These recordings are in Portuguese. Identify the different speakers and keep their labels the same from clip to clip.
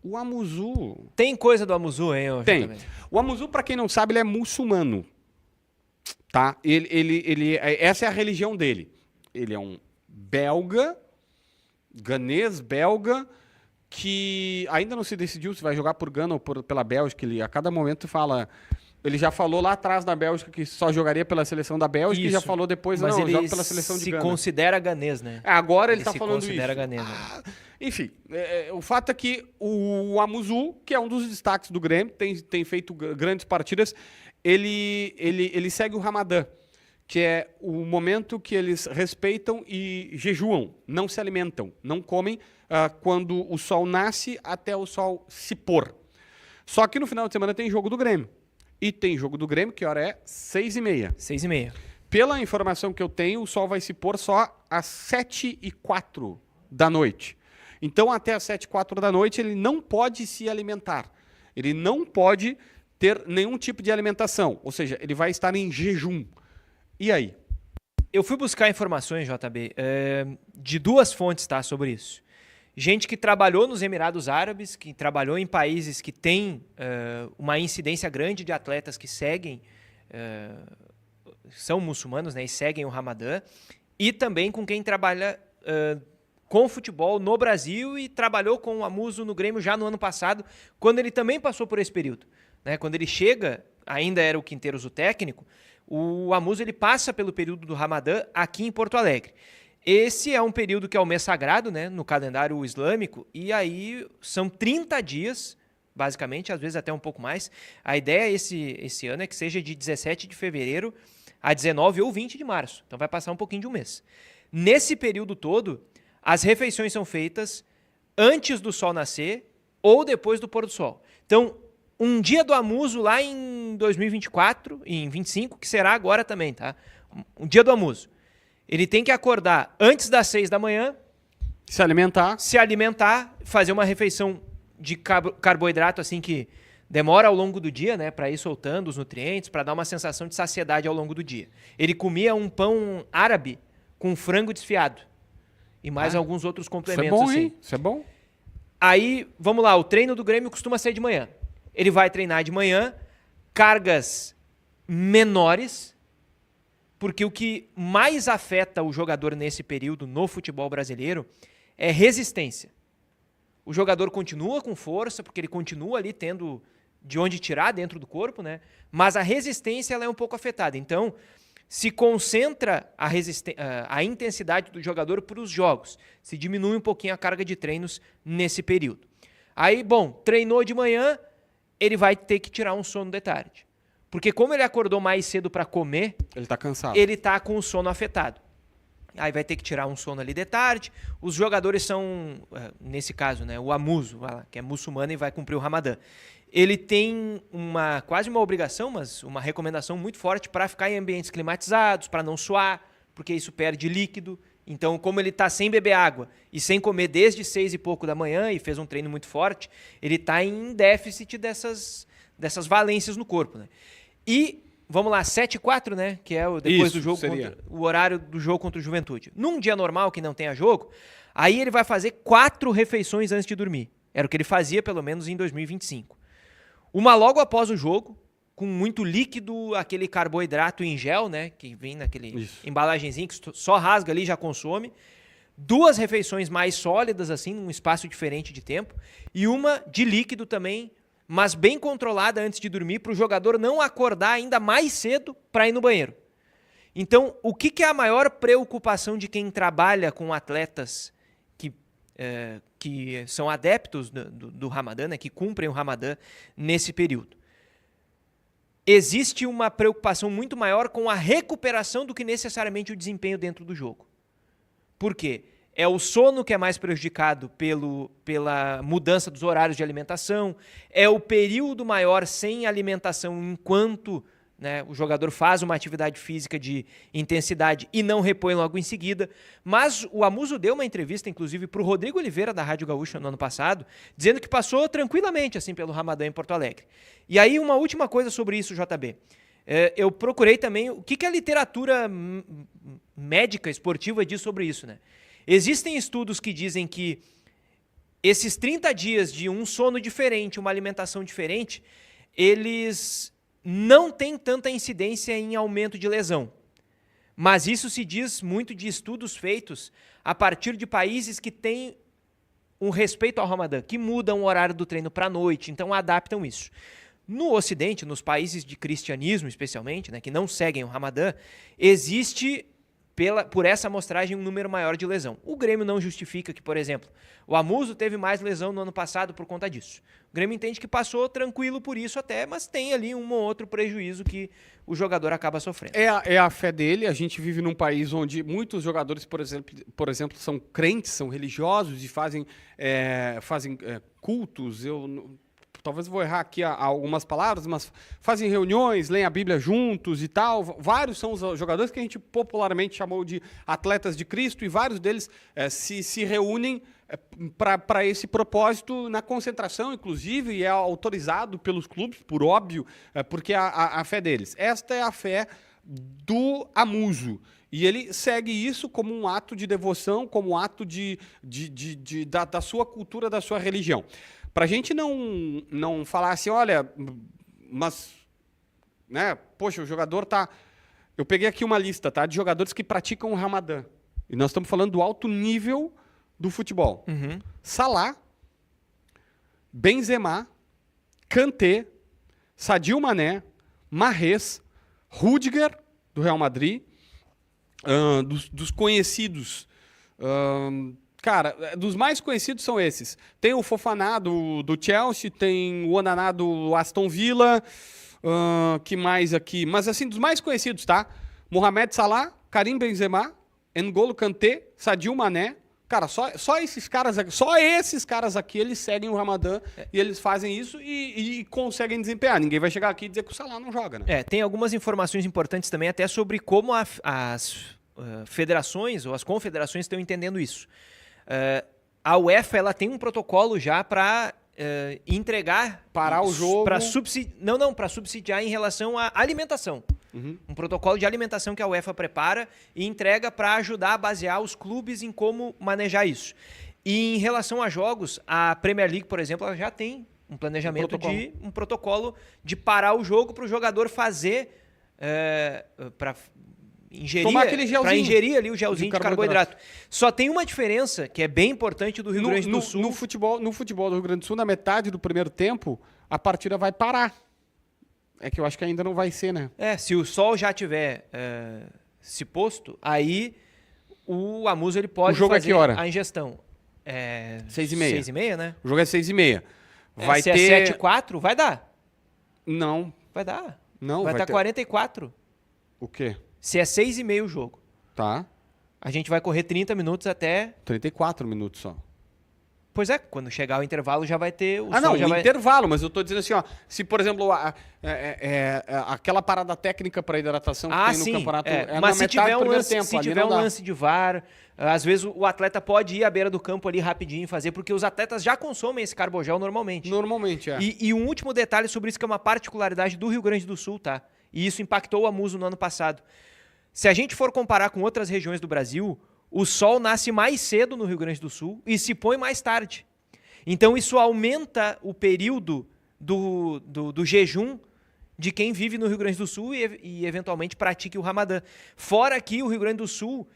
Speaker 1: O Amuzu...
Speaker 2: Tem coisa do Amuzu, hein?
Speaker 1: Tem. O Amuzu, para quem não sabe, ele é muçulmano. Tá? Essa é a religião dele. Ele é um belga, ganês belga, que ainda não se decidiu se vai jogar por Gana ou pela Bélgica. Ele a cada momento fala... Ele já falou lá atrás na Bélgica que só jogaria pela seleção da Bélgica e já falou depois,
Speaker 2: mas
Speaker 1: não,
Speaker 2: ele
Speaker 1: joga pela seleção de Gana.
Speaker 2: se considera ganês, né?
Speaker 1: Agora ele tá falando isso.
Speaker 2: Ele se considera ganês. Né?
Speaker 1: Enfim, o fato é que o Amuzu, que é um dos destaques do Grêmio, tem feito grandes partidas, ele segue o Ramadã, que é o momento que eles respeitam e jejuam, não se alimentam, não comem quando o sol nasce até o sol se pôr. Só que no final de semana tem jogo do Grêmio. E tem jogo do Grêmio, que hora é? 6h30.
Speaker 2: 6h30.
Speaker 1: Pela informação que eu tenho, o sol vai se pôr só às 7h04 da noite. Então, até às 7h04 da noite, ele não pode se alimentar. Ele não pode ter nenhum tipo de alimentação. Ou seja, ele vai estar em jejum. E aí?
Speaker 2: Eu fui buscar informações, JB, de duas fontes, tá, sobre isso. Gente que trabalhou nos Emirados Árabes, que trabalhou em países que têm uma incidência grande de atletas que seguem, são muçulmanos, né, e seguem o Ramadã, e também com quem trabalha com futebol no Brasil e trabalhou com o Amuzu no Grêmio já no ano passado, quando ele também passou por esse período. Né? Quando ele chega, ainda era o Quinteiros o técnico, o Amuzu ele passa pelo período do Ramadã aqui em Porto Alegre. Esse é um período que é o mês sagrado, né, no calendário islâmico, e aí são 30 dias, basicamente, às vezes até um pouco mais. A ideia esse ano é que seja de 17 de fevereiro a 19 ou 20 de março, então vai passar um pouquinho de um mês. Nesse período todo, as refeições são feitas antes do sol nascer ou depois do pôr do sol. Então, um dia do Amuzu lá em 2024, em 25, que será agora também, tá? Um dia do Amuzu. Ele tem que acordar antes das 6 da manhã,
Speaker 1: se alimentar,
Speaker 2: fazer uma refeição de carboidrato assim que demora ao longo do dia, né, para ir soltando os nutrientes, para dar uma sensação de saciedade ao longo do dia. Ele comia um pão árabe com frango desfiado e mais alguns outros complementos.
Speaker 1: Isso é bom,
Speaker 2: assim.
Speaker 1: Hein? Isso é bom.
Speaker 2: Aí, vamos lá, o treino do Grêmio costuma ser de manhã. Ele vai treinar de manhã, cargas menores, porque o que mais afeta o jogador nesse período no futebol brasileiro é resistência. O jogador continua com força, porque ele continua ali tendo de onde tirar dentro do corpo, né? Mas a resistência ela é um pouco afetada. Então, se concentra a intensidade do jogador para os jogos. Se diminui um pouquinho a carga de treinos nesse período. Aí, bom, treinou de manhã, ele vai ter que tirar um sono de tarde. Porque como ele acordou mais cedo para comer,
Speaker 1: ele está cansado.
Speaker 2: Ele está com o sono afetado. Aí vai ter que tirar um sono ali de tarde. Os jogadores são, nesse caso, né, o Amuzu, que é muçulmano e vai cumprir o Ramadã. Ele tem quase uma obrigação, mas uma recomendação muito forte para ficar em ambientes climatizados, para não suar, porque isso perde líquido. Então, como ele está sem beber água e sem comer desde 6 e pouco da manhã e fez um treino muito forte, ele está em déficit dessas valências no corpo, né? E, vamos lá, 7h04, né? Que é depois do jogo, o horário do jogo contra o Juventude. Num dia normal, que não tenha jogo, aí ele vai fazer 4 refeições antes de dormir. Era o que ele fazia, pelo menos, em 2025. Uma logo após o jogo, com muito líquido, aquele carboidrato em gel, né? Que vem naquele embalagenzinho que só rasga ali e já consome. 2 refeições mais sólidas, assim, num espaço diferente de tempo. E uma de líquido também, mas bem controlada antes de dormir, para o jogador não acordar ainda mais cedo para ir no banheiro. Então, o que é a maior preocupação de quem trabalha com atletas que são adeptos do Ramadã, né, que cumprem o Ramadã nesse período? Existe uma preocupação muito maior com a recuperação do que necessariamente o desempenho dentro do jogo. Por quê? É o sono que é mais prejudicado pela mudança dos horários de alimentação, é o período maior sem alimentação enquanto, né, o jogador faz uma atividade física de intensidade e não repõe logo em seguida. Mas o Amuzu deu uma entrevista, inclusive, para o Rodrigo Oliveira, da Rádio Gaúcha, no ano passado, dizendo que passou tranquilamente assim, pelo Ramadã em Porto Alegre. E aí, uma última coisa sobre isso, JB. Eu procurei também o que a literatura médica, esportiva diz sobre isso, né? Existem estudos que dizem que esses 30 dias de um sono diferente, uma alimentação diferente, eles não têm tanta incidência em aumento de lesão. Mas isso se diz muito de estudos feitos a partir de países que têm um respeito ao Ramadã, que mudam o horário do treino para a noite, então adaptam isso. No Ocidente, nos países de cristianismo especialmente, né, que não seguem o Ramadã, existe, por essa amostragem, um número maior de lesão. O Grêmio não justifica que, por exemplo, o Amuso teve mais lesão no ano passado por conta disso. O Grêmio entende que passou tranquilo por isso até, mas tem ali um ou outro prejuízo que o jogador acaba sofrendo.
Speaker 1: É a fé dele. A gente vive num país onde muitos jogadores, por exemplo, são crentes, são religiosos e fazem cultos. Talvez vou errar aqui algumas palavras, mas fazem reuniões, leem a Bíblia juntos e tal. Vários são os jogadores que a gente popularmente chamou de atletas de Cristo, e vários deles se reúnem para esse propósito na concentração, inclusive, e é autorizado pelos clubes, por óbvio, porque a fé deles. Esta é a fé do Amuso. E ele segue isso como um ato de devoção, como um ato da sua cultura, da sua religião. Para a gente não falar assim, olha, mas, né, poxa, o jogador tá... Eu peguei aqui uma lista, tá, de jogadores que praticam o Ramadã. E nós estamos falando do alto nível do futebol.
Speaker 2: Uhum.
Speaker 1: Salah, Benzema, Kanté, Sadio Mané, Mahrez, Rüdiger, do Real Madrid, dos conhecidos... Cara, dos mais conhecidos são esses. Tem o Fofana do Chelsea, tem o Onaná do Aston Villa, que mais aqui? Mas assim, dos mais conhecidos, tá? Mohamed Salah, Karim Benzema, N'Golo Kanté, Sadio Mané. Cara, só esses caras aqui, eles seguem o Ramadã e eles fazem isso e conseguem desempenhar. Ninguém vai chegar aqui e dizer que o Salah não joga, né?
Speaker 2: Tem algumas informações importantes também até sobre como as federações ou as confederações estão entendendo isso. A UEFA ela tem um protocolo já para entregar...
Speaker 1: Parar o jogo...
Speaker 2: Para subsidiar em relação à alimentação.
Speaker 1: Uhum.
Speaker 2: Um protocolo de alimentação que a UEFA prepara e entrega para ajudar a basear os clubes em como manejar isso. E em relação a jogos, a Premier League, por exemplo, ela já tem um planejamento um protocolo de parar o jogo para o jogador fazer... para ingerir ali o gelzinho de carboidrato. Só tem uma diferença que é bem importante do Rio Grande do Sul.
Speaker 1: No futebol do Rio Grande do Sul, na metade do primeiro tempo, a partida vai parar. É que eu acho que ainda não vai ser, né?
Speaker 2: Se o sol já tiver se posto, aí o Amuso ele pode fazer a ingestão.
Speaker 1: 6h30.
Speaker 2: 6h30, né?
Speaker 1: O jogo é 6h30.
Speaker 2: Se é 7h04, vai dar.
Speaker 1: Não.
Speaker 2: Vai dar.
Speaker 1: Não,
Speaker 2: vai estar 44.
Speaker 1: O quê?
Speaker 2: Se é 6h30 o jogo.
Speaker 1: Tá.
Speaker 2: A gente vai correr 30 minutos até...
Speaker 1: 34 minutos só.
Speaker 2: Pois é, quando chegar o intervalo já vai ter...
Speaker 1: Intervalo, mas eu tô dizendo assim, ó, se por exemplo aquela parada técnica para hidratação que tem no campeonato
Speaker 2: mas se tiver um lance de VAR, às vezes o atleta pode ir à beira do campo ali rapidinho e fazer, porque os atletas já consomem esse carbogel normalmente.
Speaker 1: Normalmente,
Speaker 2: E um último detalhe sobre isso, que é uma particularidade do Rio Grande do Sul, tá? E isso impactou o Amuso no ano passado. Se a gente for comparar com outras regiões do Brasil, o sol nasce mais cedo no Rio Grande do Sul e se põe mais tarde. Então isso aumenta o período do jejum de quem vive no Rio Grande do Sul e eventualmente pratique o Ramadã. Fora que o Rio Grande do Sul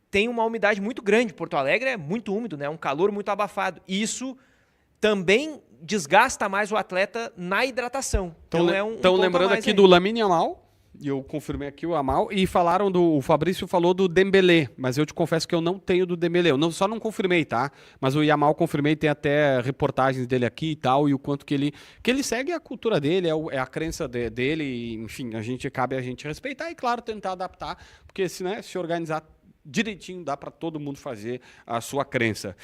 Speaker 2: tem uma umidade muito grande. Porto Alegre é muito úmido, né? Um calor muito abafado. E isso também desgasta mais o atleta na hidratação.
Speaker 1: Então lembrando aqui do Lamine Yamal, e eu confirmei aqui o Yamal, e o Fabrício falou do Dembélé, mas eu te confesso que eu não tenho do Dembélé, só não confirmei, tá? Mas o Yamal confirmei, tem até reportagens dele aqui e tal, e o quanto que ele segue a cultura dele, é a crença dele, e, enfim, cabe a gente respeitar e, claro, tentar adaptar, porque se organizar direitinho dá para todo mundo fazer a sua crença.